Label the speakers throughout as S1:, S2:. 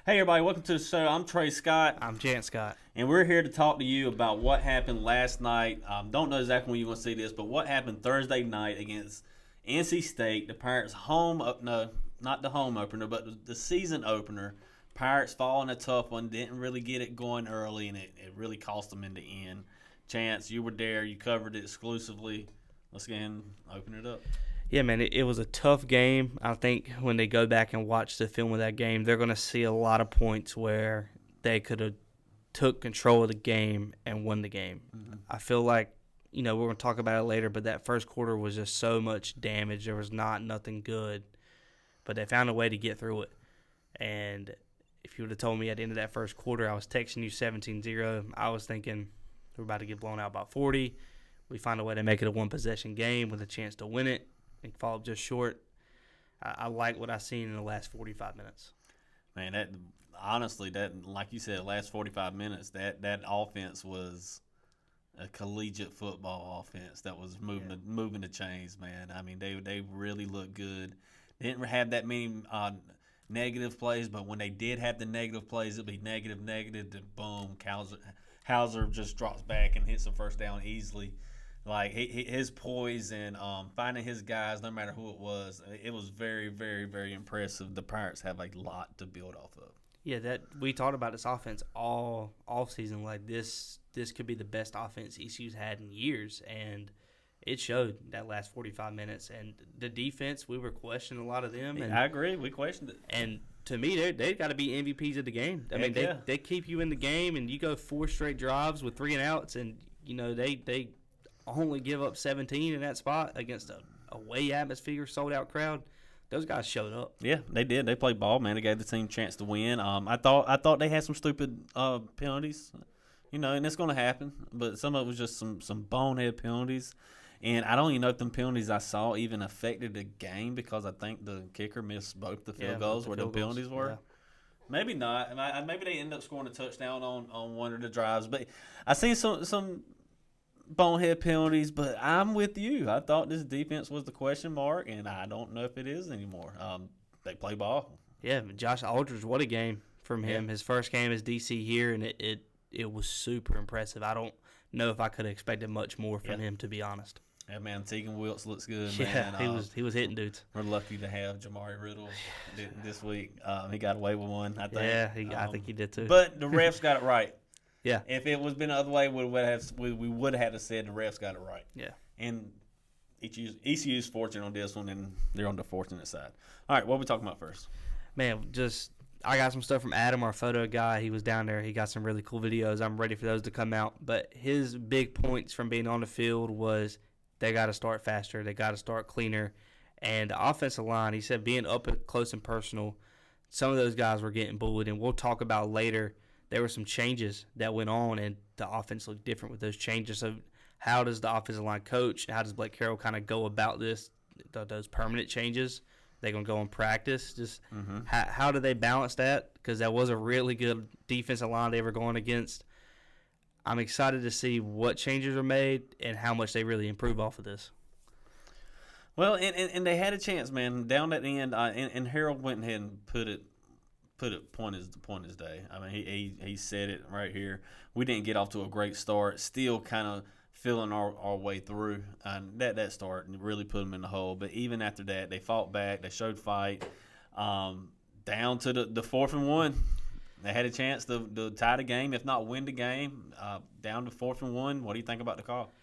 S1: Hey everybody, welcome to the show. I'm Trey Scott,
S2: I'm Chance Scott.
S1: and we're here to talk to you about what happened last night. Don't know exactly when you want to see this, but what happened Thursday night against NC State, the Pirates' no, not the home opener, but the season opener. Pirates falling a tough one, didn't really get it going early, and it really cost them in the end. Chance, you were there, you covered it exclusively. Let's go ahead and open it up.
S2: Yeah, man, it was a tough game. I think when they go back and watch the film of that game, they're going to see a lot of points where they could have took control of the game and won the game. Mm-hmm. I feel like, we're going to talk about it later, but that first quarter was just so much damage. There was nothing good, but they found a way to get through it. And if you would have told me at the end of that first quarter, I was texting you 17-0, I was thinking we're about to get blown out by 40. We find a way to make it a one-possession game with a chance to win it. And fall just short. I like what I've seen in the last 45 minutes.
S1: Man, that honestly, like you said, last 45 minutes, that offense was a collegiate football offense that was moving the chains, man. I mean, they really looked good. They didn't have that many negative plays, but when they did have the negative plays, it'd be negative, then boom, Hauser just drops back and hits the first down easily. Like his poise and finding his guys, no matter who it was very, very, very impressive. The Pirates have a lot to build off of.
S2: Yeah, that we talked about this offense all season. Like this could be the best offense ECU's had in years, and it showed that last 45 minutes. And the defense, we were questioning a lot of them. And
S1: I agree, we questioned it.
S2: And to me, they've got to be MVPs of the game. I mean, they keep you in the game, and you go 4 straight drives with 3 and outs, and they only give up 17 in that spot against a away atmosphere, sold-out crowd. Those guys showed up.
S1: Yeah, they did. They played ball, man. They gave the team a chance to win. I thought they had some stupid penalties, and it's going to happen. But some of it was just some bonehead penalties. And I don't even know if them penalties I saw even affected the game because I think the kicker missed both the field goals where the penalties were. Yeah. Maybe not. Maybe they ended up scoring a touchdown on one of the drives. But I seen some bonehead penalties, but I'm with you. I thought this defense was the question mark, and I don't know if it is anymore. They play ball.
S2: Yeah, Josh Aldridge, what a game from him. Yeah. His first game as DC here, and it was super impressive. I don't know if I could have expected much more from him, to be honest.
S1: Yeah, man, Tegan Wilkes looks good,
S2: man.
S1: Yeah,
S2: he was hitting dudes.
S1: We're lucky to have Jamari Riddle this week. He got away with one, I think.
S2: Yeah, I think he did too.
S1: But the refs got it right.
S2: Yeah.
S1: If it was been the other way, we would have had to said the refs got it right.
S2: Yeah.
S1: And ECU's fortunate on this one, and they're on the fortunate side. All right, what are we talking about first?
S2: Man, I got some stuff from Adam, our photo guy. He was down there. He got some really cool videos. I'm ready for those to come out. But his big points from being on the field was they got to start faster. They got to start cleaner. And the offensive line, he said being up close and personal, some of those guys were getting bullied. And we'll talk about later. There were some changes that went on, and the offense looked different with those changes. So how does the offensive line coach, how does Blake Carroll kind of go about those permanent changes? They're going to go in practice. Just how do they balance that? Because that was a really good defensive line they were going against. I'm excited to see what changes are made and how much they really improve off of this.
S1: Well, and they had a chance, man, down at the end, and Harold went ahead and put it point is day. I mean, he said it right here. We didn't get off to a great start. Still kind of feeling our way through. And that start really put them in the hole. But even after that, they fought back. They showed fight. Down to the 4th and 1. They had a chance to tie the game, if not win the game. Down to 4th and 1. What do you think about the call?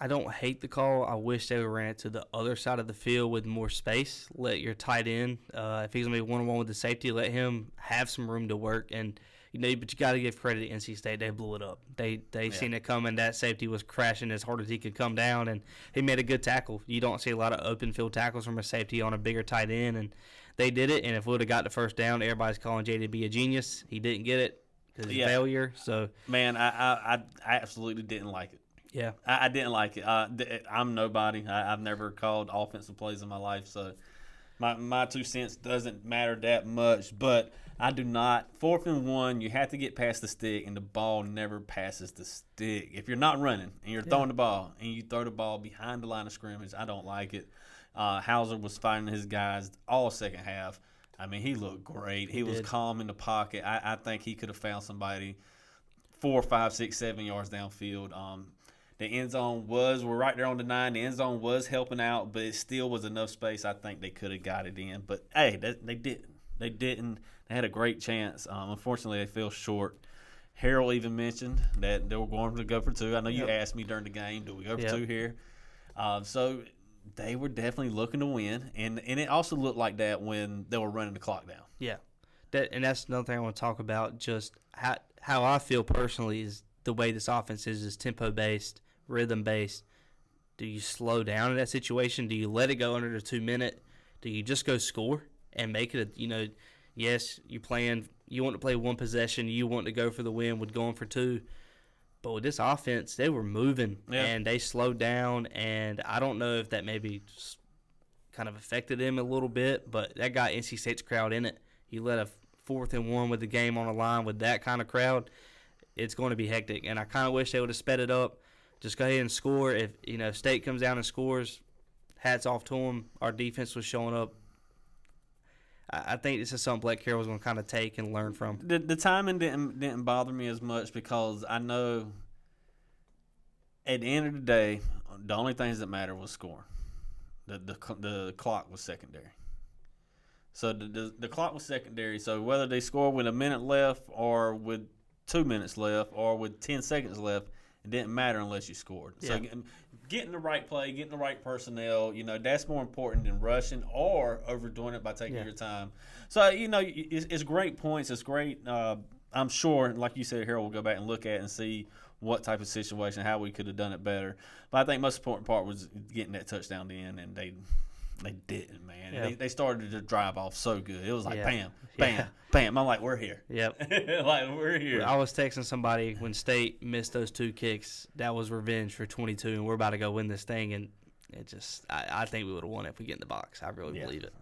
S2: I don't hate the call. I wish they ran it to the other side of the field with more space. Let your tight end, if he's going to be one-on-one with the safety, let him have some room to work. And but you got to give credit to NC State. They blew it up. They seen it coming. That safety was crashing as hard as he could come down, and he made a good tackle. You don't see a lot of open field tackles from a safety on a bigger tight end, and they did it. And if we would have got the first down, everybody's calling JD a genius. He didn't get it because of failure. So
S1: man, I absolutely didn't like it.
S2: Yeah,
S1: I didn't like it. I'm nobody. I've never called offensive plays in my life, so my 2 cents doesn't matter that much. But I do not. 4th and 1, you have to get past the stick, and the ball never passes the stick. If you're not running and you're throwing the ball, and you throw the ball behind the line of scrimmage, I don't like it. Hauser was fighting his guys all second half. I mean, he looked great. He was
S2: did.
S1: calm in the pocket. I think he could have found somebody 4, 5, 6, 7 yards downfield. The end zone we're right there on the 9. The end zone was helping out, but it still was enough space. I think they could have got it in. But, hey, they didn't. They didn't. They had a great chance. Unfortunately, they fell short. Harold even mentioned that they were going to go for 2. I know you asked me during the game, do we go for 2 here? So they were definitely looking to win, and it also looked like that when they were running the clock down.
S2: Yeah, that's another thing I want to talk about. Just how I feel personally is the way this offense is tempo-based, rhythm-based. Do you slow down in that situation? Do you let it go under the 2-minute? Do you just go score and make it yes, you want to play one possession, you want to go for the win with going for 2. But with this offense, they were moving, and they slowed down, and I don't know if that maybe just kind of affected them a little bit, but that got NC State's crowd in it. You let a 4th and 1 with the game on the line with that kind of crowd, it's going to be hectic. And I kind of wish they would have sped it up. Just go ahead and score. If State comes down and scores, hats off to them. Our defense was showing up. I think this is something Blake Carroll's going to kind of take and learn from.
S1: The timing didn't bother me as much because I know at the end of the day, the only things that matter was scoring. The clock was secondary. So the clock was secondary. So whether they score with a minute left or with 2 minutes left or with 10 seconds left, it didn't matter unless you scored. Yeah. So getting the right play, getting the right personnel, that's more important than rushing or overdoing it by taking your time. So, it's great points. It's great. I'm sure, like you said, Harold will go back and look at it and see what type of situation, how we could have done it better. But I think most important part was getting that touchdown in, and they didn't, man. Yeah. They started to drive off so good. It was like bam, bam, bam. I'm like, we're here.
S2: Yep.
S1: Like, we're here.
S2: I was texting somebody when State missed those 2 kicks. That was revenge for 22, and we're about to go win this thing. And it just, I think we would have won it if we get in the box. I really believe it.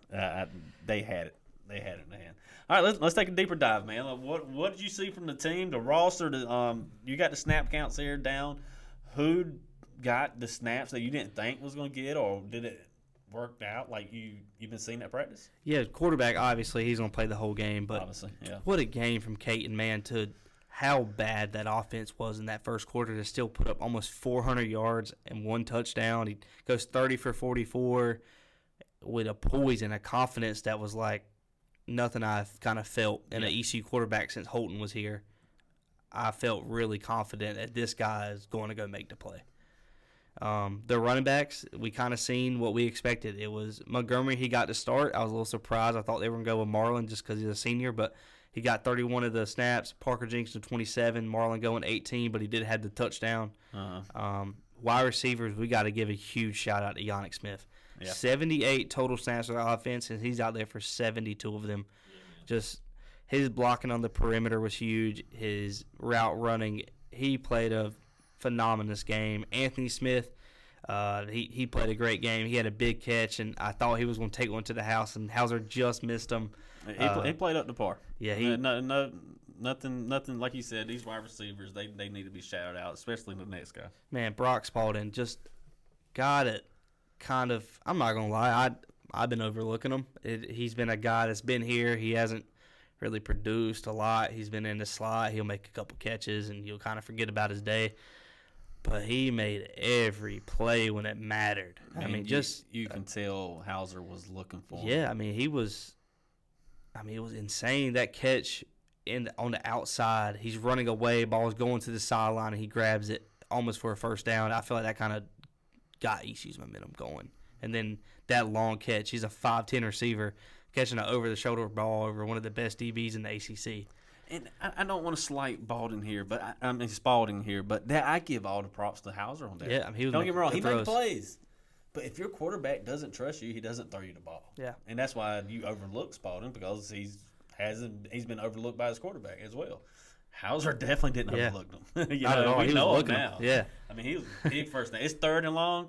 S1: They had it. They had it in the hand. All right, let's take a deeper dive, man. What did you see from the team, the roster? You got the snap counts here down. Who got the snaps that you didn't think was going to get, or did it work out like you've been seeing at practice?
S2: Yeah, quarterback, obviously, he's going to play the whole game. But
S1: obviously, yeah.
S2: What a game from Caton, man, to how bad that offense was in that first quarter to still put up almost 400 yards and 1 touchdown. He goes 30 for 44 with a poise and a confidence that was like nothing I've kind of felt in an ECU quarterback since Holton was here. I felt really confident that this guy is going to go make the play. The running backs, we kind of seen what we expected. It was Montgomery, he got to start. I was a little surprised. I thought they were going to go with Marlon just because he's a senior, but he got 31 of the snaps. Parker Jenkins 27, Marlon going 18, but he did have the touchdown. Wide receivers, we got to give a huge shout-out to Yannick Smith. Yeah. 78 total snaps of the offense, and he's out there for 72 of them. Just his blocking on the perimeter was huge. His route running, he played a phenomenal game. Anthony Smith, he played a great game. He had a big catch, and I thought he was going to take one to the house, and Hauser just missed him.
S1: He played up to par.
S2: Yeah,
S1: nothing like you said. These wide receivers, they need to be shouted out, especially the next guy.
S2: Man, Brock Spalding just got it. Kind of, I'm not gonna lie, I've been overlooking him. He's been a guy that's been here. He hasn't really produced a lot. He's been in the slot. He'll make a couple catches, and you'll kind of forget about his day. But he made every play when it mattered. I mean,
S1: you can tell Hauser was looking for him.
S2: Yeah, it was insane. That catch on the outside, he's running away, ball's going to the sideline, and he grabs it almost for a first down. I feel like that kind of got ECU's momentum going. And then that long catch, he's a 5'10" receiver catching an over-the-shoulder ball over one of the best DBs in the ACC.
S1: And I don't want to slight Spalding here, but I give all the props to Hauser on that.
S2: Yeah,
S1: don't get me wrong, he made plays. But if your quarterback doesn't trust you, he doesn't throw you the ball.
S2: Yeah,
S1: and that's why you overlook Spalding, because he's been overlooked by his quarterback as well. Hauser definitely didn't overlook them. We know him now.
S2: Yeah,
S1: he was big first thing. It's 3rd and long.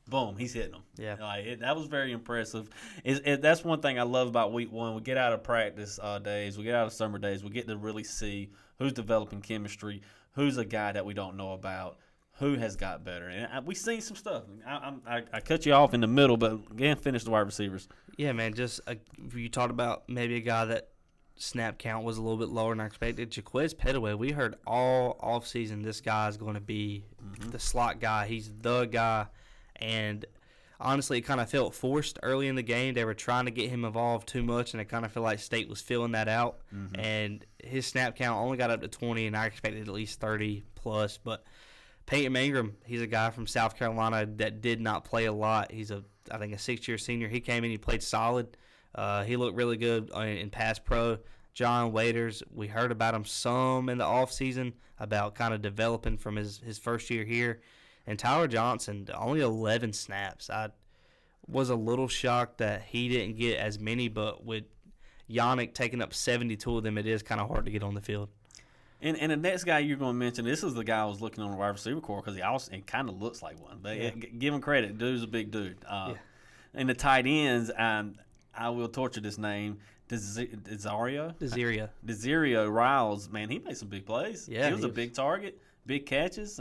S1: Boom, he's hitting them.
S2: Yeah,
S1: that was very impressive. That's one thing I love about week 1. We get out of practice days, we get out of summer days, we get to really see who's developing chemistry, who's a guy that we don't know about, who has got better. And we've seen some stuff. I cut you off in the middle, but again, finish the wide receivers.
S2: Yeah, man. You talked about maybe a guy that snap count was a little bit lower than I expected. Jaquez Petaway, we heard all offseason this guy is going to be the slot guy. He's the guy. And honestly, it kind of felt forced early in the game. They were trying to get him involved too much, and I kind of feel like State was filling that out. And his snap count only got up to 20, and I expected at least 30 plus. But Peyton Mangrum, he's a guy from South Carolina that did not play a lot. He's I think a 6-year senior. He came in, he played solid. He looked really good in pass pro. John Waiters, we heard about him some in the offseason about kind of developing from his first year here. And Tyler Johnson, only 11 snaps. I was a little shocked that he didn't get as many, but with Yannick taking up 72 of them, it is kind of hard to get on the field.
S1: And the next guy you're going to mention, this is the guy I was looking on the wide receiver corps because he kind of looks like one. But give him credit. Dude's a big dude. And the tight ends, I will torture this name, Desiree Riles, man, he made some big plays.
S2: Yeah,
S1: he was a big target, big catches.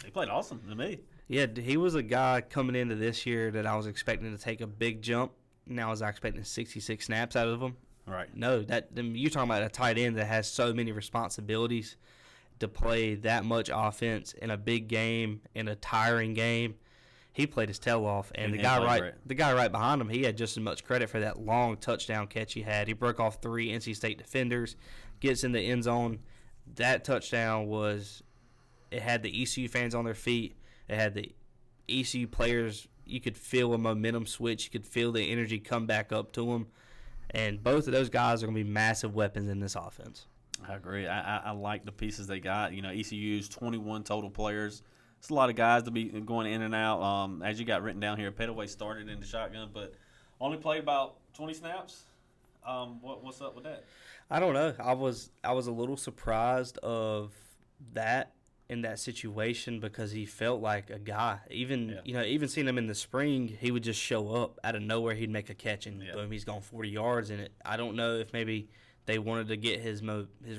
S1: He played awesome to me.
S2: Yeah, he was a guy coming into this year that I was expecting to take a big jump. Now I was expecting 66 snaps out of him.
S1: Right.
S2: No, you're talking about a tight end that has so many responsibilities to play that much offense in a big game, in a tiring game. He played his tail off, and the guy right behind him, he had just as much credit for that long touchdown catch he had. He broke off 3 NC State defenders, gets in the end zone. That touchdown it had the ECU fans on their feet. It had the ECU players. You could feel a momentum switch. You could feel the energy come back up to them. And both of those guys are going to be massive weapons in this offense.
S1: I agree. I like the pieces they got. ECU's 21 total players. It's a lot of guys to be going in and out. As you got written down here, Petaway started in the shotgun, but only played about 20 snaps. What's up with that?
S2: I don't know. I was a little surprised of that in that situation because he felt like a guy. Even seeing him in the spring, he would just show up out of nowhere. He'd make a catch and boom, he's gone 40 yards in it. I don't know if maybe they wanted to get his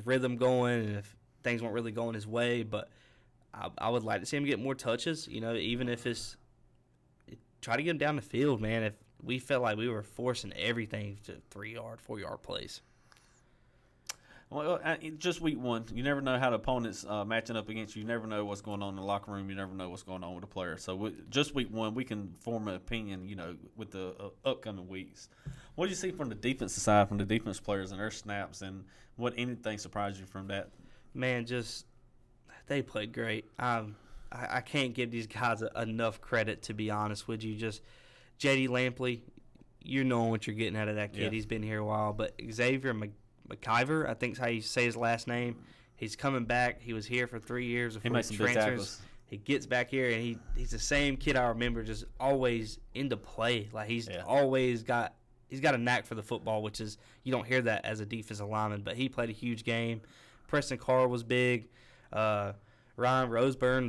S2: rhythm going and if things weren't really going his way, but I would like to see him get more touches, even if it's try to get him down the field, man. If we felt like we were forcing everything to 3-yard, 4-yard plays.
S1: Well, just week one, you never know how the opponent's matching up against you. You never know what's going on in the locker room. You never know what's going on with the player. So just week one, we can form an opinion, with the upcoming weeks. What do you see from the defensive side, from the defense players and their snaps, and anything surprised you from that?
S2: Man, they played great. I can't give these guys enough credit, to be honest with you. Just J.D. Lampley, you know what you're getting out of that kid. Yeah. He's been here a while. But Xavier McIver, I think is how you say his last name. He's coming back. He was here for 3 years before
S1: he made some big tackles.
S2: He gets back here, and he's the same kid I remember, just always into play. Like he's got a knack for the football, which is you don't hear that as a defensive lineman. But he played a huge game. Preston Carr was big. Ryan Roseburn,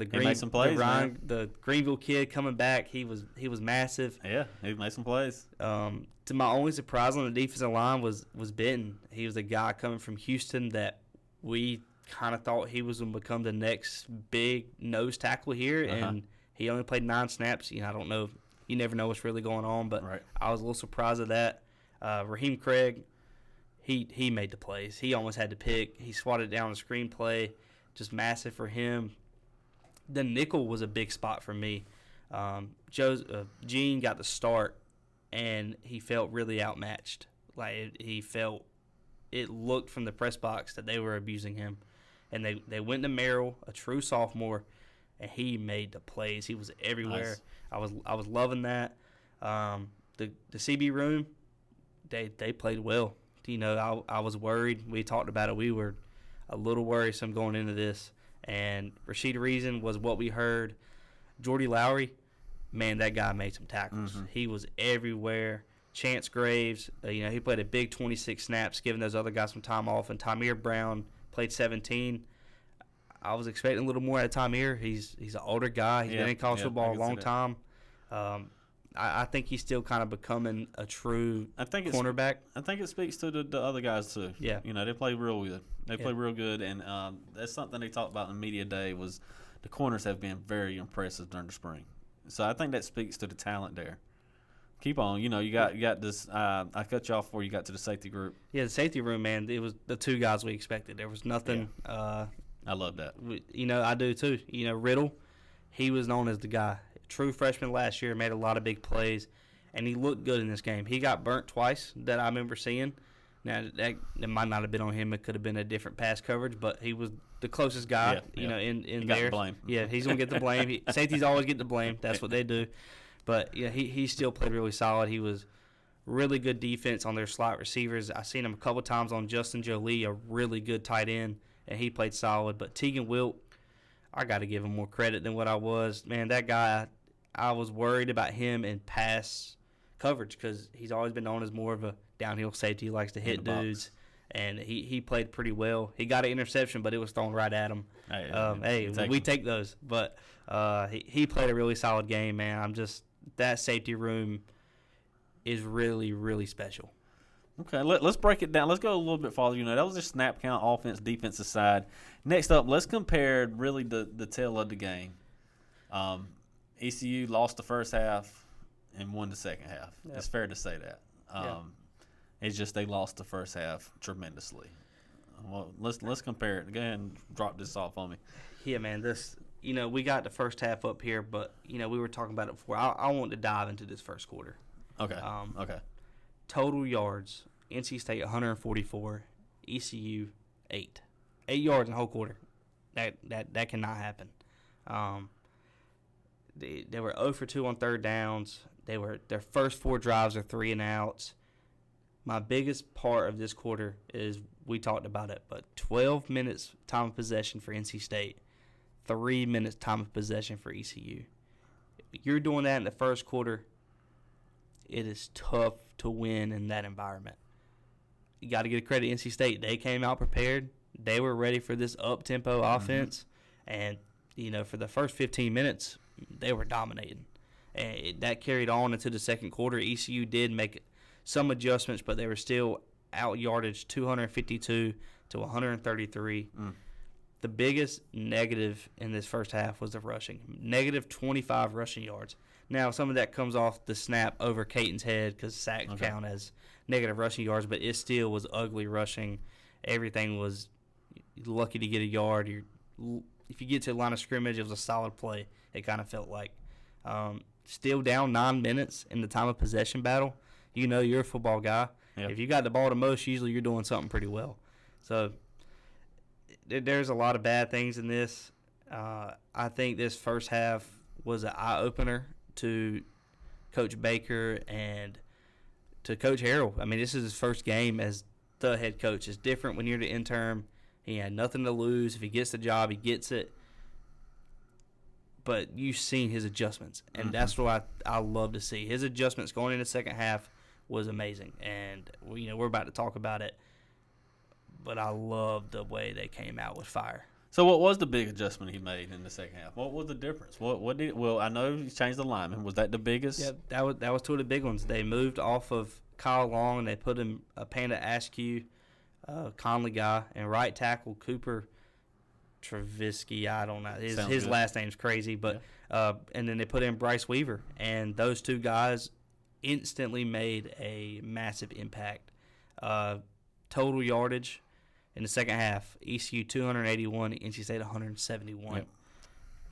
S2: the Greenville kid coming back, he was massive.
S1: Yeah, he made some plays.
S2: To my only surprise on the defensive line was Benton. He was a guy coming from Houston that we kind of thought he was going to become the next big nose tackle here, and he only played 9 snaps. I don't know. You never know what's really going on, but I was a little surprised at that. Raheem Craig, he made the plays. He almost had to pick. He swatted down the screenplay. Just massive for him. The nickel was a big spot for me. Gene got the start, and he felt really outmatched. It looked from the press box that they were abusing him. And they went to Merrill, a true sophomore, and he made the plays. He was everywhere. Nice. I was loving that. The CB room, they played well. I was worried. We talked about it. We were a little worrisome going into this, and Rashida Reason was what we heard. Jordy Lowry, man, that guy made some tackles. Mm-hmm. He was everywhere. Chance Graves, he played a big 26 snaps, giving those other guys some time off, and Tamir Brown played 17. I was expecting a little more out of Tamir. He's an older guy. He's been in college football a long time. I think he's still kind of becoming a true cornerback.
S1: I think it speaks to the other guys too.
S2: Yeah,
S1: they play real good. They play real good, and that's something they talked about in media day was the corners have been very impressive during the spring. So I think that speaks to the talent there. Keep on. You got this. I cut you off before you got to the safety group.
S2: Yeah, the safety room, man. It was the two guys we expected. There was nothing.
S1: Yeah. I love that.
S2: I do too. Riddle, he was known as the guy. True freshman last year, made a lot of big plays, and he looked good in this game. He got burnt twice that I remember seeing. Now that might not have been on him. It could have been a different pass coverage, but he was the closest guy. In
S1: he
S2: there.
S1: got the blame.
S2: Yeah, he's gonna get the blame. Safeties always get the blame. That's what they do. But yeah, he still played really solid. He was really good defense on their slot receivers. I seen him a couple times on Justin Jolie, a really good tight end, and he played solid. But Tegan Wilt, I got to give him more credit than what I was. Man, that guy, I was worried about him in pass coverage because he's always been known as more of a downhill safety. He likes to hit dudes, and he played pretty well. He got an interception, but it was thrown right at him. We take those. But he played a really solid game, man. That safety room is really, really special.
S1: Okay, let's break it down. Let's go a little bit farther. That was just snap count, offense, defensive side. Next up, let's compare really the tail of the game. ECU lost the first half and won the second half. Yep. It's fair to say that. It's just they lost the first half tremendously. Well, let's compare it. Go ahead and drop this off on me.
S2: Yeah, man. We got the first half up here, but we were talking about it before. I want to dive into this first quarter.
S1: Okay. Okay.
S2: Total yards: NC State 144, ECU 8. 8 yards in the whole quarter. That cannot happen. They were 0 for 2 on third downs. Their first 4 drives are 3 and outs. My biggest part of this quarter is we talked about it, but 12 minutes time of possession for NC State, 3 minutes time of possession for ECU. If you're doing that in the first quarter, it is tough to win in that environment. You got to give credit to NC State. They came out prepared. They were ready for this up-tempo offense. And, for the first 15 minutes, they were dominating. And that carried on into the second quarter. ECU did make some adjustments, but they were still out yardage 252 to 133. The biggest negative in this first half was the rushing. Negative 25 rushing yards. Now, some of that comes off the snap over Caton's head because sacks count as negative rushing yards, but it still was ugly rushing. Everything was lucky to get a yard. If you get to the line of scrimmage, it was a solid play, it kind of felt like. Still down 9 minutes in the time of possession battle. You're a football guy. Yep. If you got the ball the most, usually you're doing something pretty well. So there's a lot of bad things in this. I think this first half was an eye-opener to Coach Baker and to Coach Harrell. I mean, this is his first game as the head coach. It's different when you're the interim. He had nothing to lose. If he gets the job, he gets it. But you've seen his adjustments, and that's what I love to see. His adjustments going in the second half was amazing, and we're about to talk about it. But I love the way they came out with fire.
S1: So what was the big adjustment he made in the second half? What was the difference? Well, I know he changed the lineman. Was that the biggest?
S2: Yeah, that was two of the big ones. They moved off of Kyle Long, and they put him a Panda Askew, Conley guy, and right tackle Cooper Travisky. I don't know. His last name's crazy, but and then they put in Bryce Weaver, and those two guys instantly made a massive impact. Total yardage in the second half, ECU 281, NC State 171. Yep.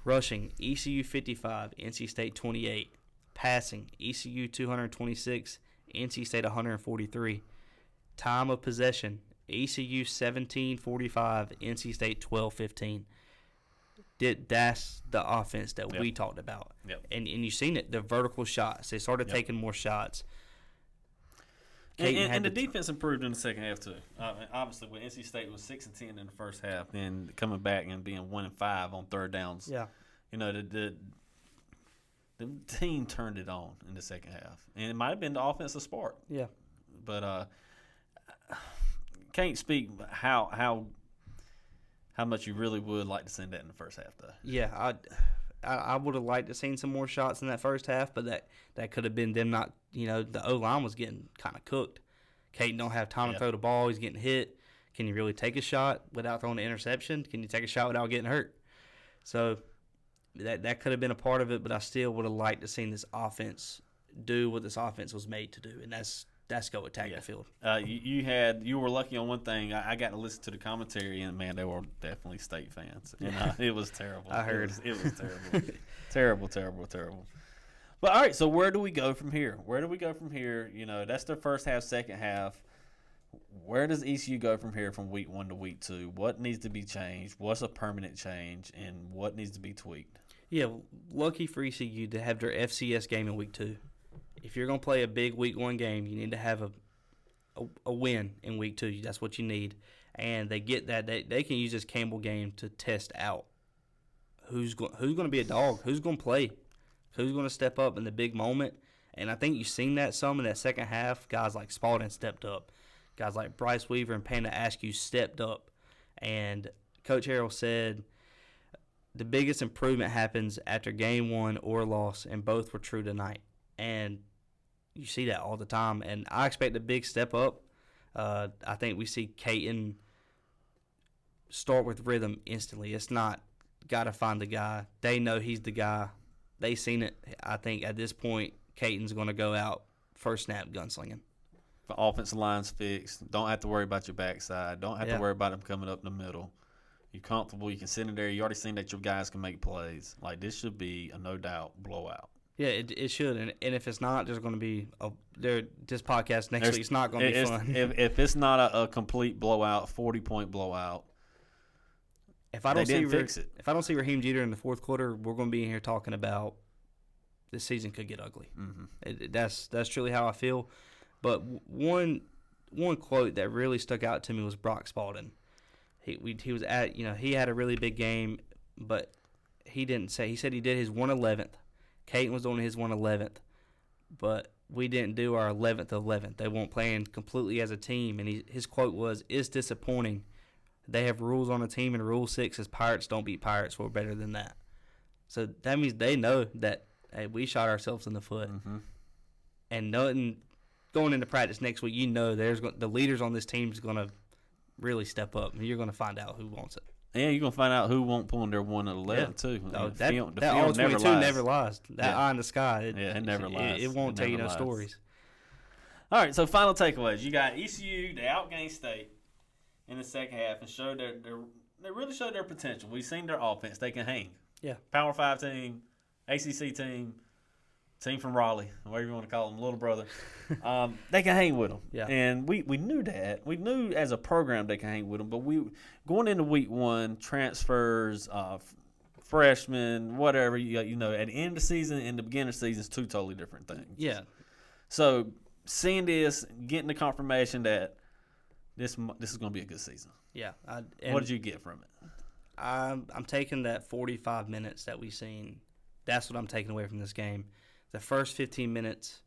S2: Rushing, ECU 55, NC State 28. Passing, ECU 226, NC State 143. Time of possession, ECU 17-45, NC State 12-15. That's the offense that we talked about.
S1: Yep.
S2: And you've seen it, the vertical shots. They started taking more shots.
S1: And the defense improved in the second half too. Obviously, when NC State was 6-10 in the first half, then coming back and being 1-5 on third downs.
S2: Yeah,
S1: the team turned it on in the second half, and it might have been the offensive spark.
S2: Yeah,
S1: but can't speak how much you really would like to see that in the first half though.
S2: Yeah, I would have liked to seen some more shots in that first half, but that could have been them not. The O-line was getting kind of cooked. Caton don't have time to throw the ball. He's getting hit. Can you really take a shot without throwing an interception? Can you take a shot without getting hurt? So that could have been a part of it, but I still would have liked to seen this offense do what this offense was made to do, and that's go attack the field.
S1: You were lucky on one thing. I got to listen to the commentary, and man, they were definitely State fans, and it was terrible.
S2: I heard
S1: it was terrible, terrible. But all right, so where do we go from here? That's their first half, second half. Where does ECU go from here from week 1 to week 2? What needs to be changed? What's a permanent change, and what needs to be tweaked?
S2: Yeah, lucky for ECU to have their FCS game in week 2. If you're going to play a big week 1 game, you need to have a win in week 2. That's what you need. And they get that. They can use this Campbell game to test out who's going to be a dog, who's going to play, who's going to step up in the big moment. And I think you've seen that some in that second half. Guys like Spalding stepped up. Guys like Bryce Weaver and Panda Askew stepped up. And Coach Harrell said the biggest improvement happens after game 1 or loss, and both were true tonight. And you see that all the time. And I expect a big step up. I think we see Caton start with rhythm instantly. It's not got to find the guy. They know he's the guy. They seen it. I think at this point, Caton's going to go out first snap gunslinging.
S1: The offensive line's fixed. Don't have to worry about your backside. Don't have to worry about them coming up in the middle. You're comfortable. You can sit in there. You already seen that your guys can make plays. Like, this should be a no-doubt blowout.
S2: Yeah, it should. And if it's not, there's going to be this podcast next week. It's not going to be fun.
S1: If it's not a complete blowout, 40-point blowout,
S2: if I don't
S1: fix it.
S2: If I don't see Raheem Jeter in the fourth quarter, we're going to be in here talking about this season could get ugly. Mm-hmm. That's truly how I feel. But one quote that really stuck out to me was Brock Spalding. He was at he had a really big game, but he didn't say. He said he did his 111th. Caton was doing his 111th, but we didn't do our 11th. They weren't playing completely as a team. And his quote was, "It's disappointing. They have rules on the team, and Rule 6 is Pirates don't beat Pirates. We're better than that." So that means they know that, hey, we shot ourselves in the foot. Mm-hmm. And nothing going into practice next week, the leaders on this team is going to really step up, and you're going to find out who wants it.
S1: Yeah, you're going to find out who won't pull in their 1-11 too.
S2: No, that all-22 never lies. That eye in the sky,
S1: it never lies.
S2: It won't tell you no stories.
S1: All right, so final takeaways. You got ECU, they outgained State in the second half and showed they really showed their potential. We've seen their offense. They can hang.
S2: Yeah.
S1: Power 5 team, ACC team from Raleigh, whatever you want to call them, little brother. They can hang with them.
S2: Yeah.
S1: And we knew that. We knew as a program they can hang with them. But going into week 1, transfers, freshmen, whatever, at the end of the season and the beginning of the season is two totally different things.
S2: Yeah.
S1: So seeing this, getting the confirmation that this is going to be a good season.
S2: Yeah.
S1: What did you get from it?
S2: I'm taking that 45 minutes that we've seen. That's what I'm taking away from this game. The first 15 minutes,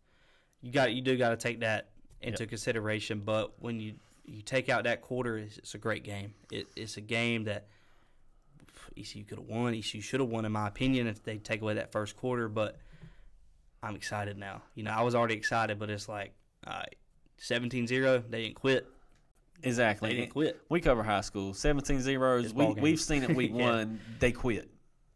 S2: you do got to take that into consideration. But when you take out that quarter, it's a great game. It's a game that ECU could have won. ECU should have won, in my opinion, if they take away that first quarter. But I'm excited now. I was already excited, but it's like, all right, 17-0, they didn't quit.
S1: Exactly.
S2: They didn't quit.
S1: We cover high school. 17-0s. We've seen it week 1. They quit.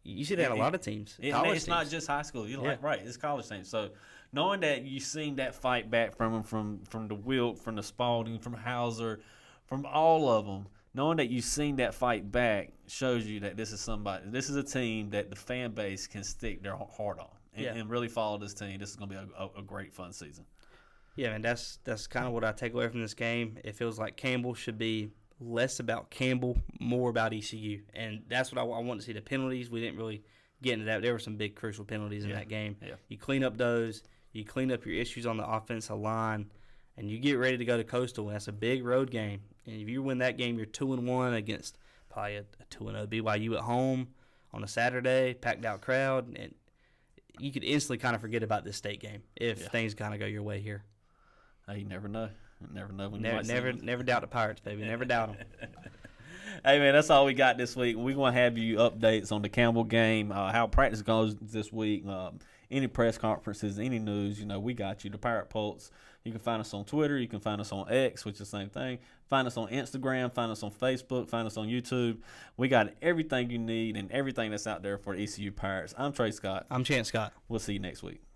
S2: You see that in a lot of teams.
S1: It's not just high school. Right, it's college teams. So knowing that you've seen that fight back from them, from the Wilt, from the Spalding, from Hauser, from all of them, knowing that you've seen that fight back shows you that this is a team that the fan base can stick their heart on and really follow this team. This is going to be a great, fun season.
S2: Yeah, man, that's kind of what I take away from this game. It feels like Campbell should be less about Campbell, more about ECU. And that's what I want to see. The penalties, we didn't really get into that. There were some big crucial penalties in that game. Yeah. You clean up those. You clean up your issues on the offensive line, and you get ready to go to Coastal. And that's a big road game. And if you win that game, you're 2-1 against probably a 2-0 BYU at home on a Saturday, packed out crowd. And you could instantly kind of forget about this state game if things kind of go your way here.
S1: You never know. Never know when
S2: never doubt the Pirates, baby. Never doubt them.
S1: Hey, man, that's all we got this week. We're going to have you updates on the Campbell game, how practice goes this week, any press conferences, any news. We got you. The Pirate Pulse. You can find us on Twitter. You can find us on X, which is the same thing. Find us on Instagram. Find us on Facebook. Find us on YouTube. We got everything you need and everything that's out there for ECU Pirates. I'm Trey Scott.
S2: I'm Chance Scott.
S1: We'll see you next week.